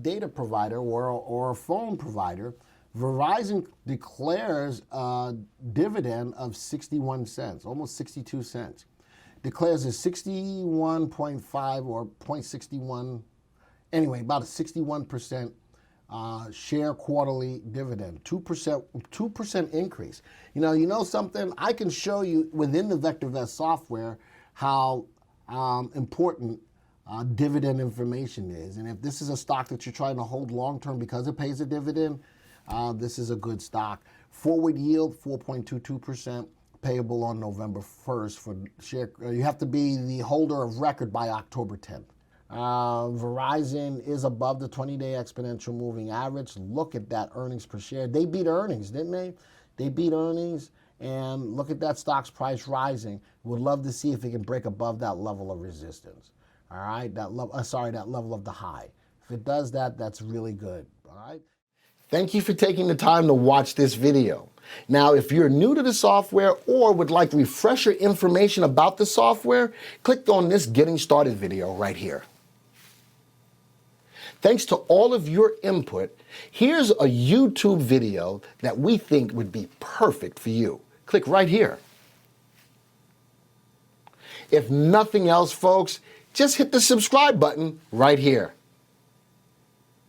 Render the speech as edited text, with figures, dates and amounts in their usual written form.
data provider or a phone provider, Verizon declares a dividend of 61 cents, almost 62 cents. Declares a 61.5 or 0.61, anyway, about a 61% share quarterly dividend, 2% increase. You know something? I can show you within the VectorVest software how important dividend information is. And if this is a stock that you're trying to hold long term because it pays a dividend, this is a good stock. Forward yield 4.22%, payable on November 1st for share. You have to be the holder of record by October 10th. Verizon is above the 20-day exponential moving average. Look at that earnings per share. They beat earnings, didn't they? They beat earnings, and look at that stock's price rising. Would love to see if it can break above that level of resistance. All right, that level of the high. If it does that, that's really good. All right. Thank you for taking the time to watch this video. Now, if you're new to the software or would like refresher information about the software, click on this Getting Started video right here. Thanks to all of your input, here's a YouTube video that we think would be perfect for you. Click right here. If nothing else, folks, just hit the subscribe button right here.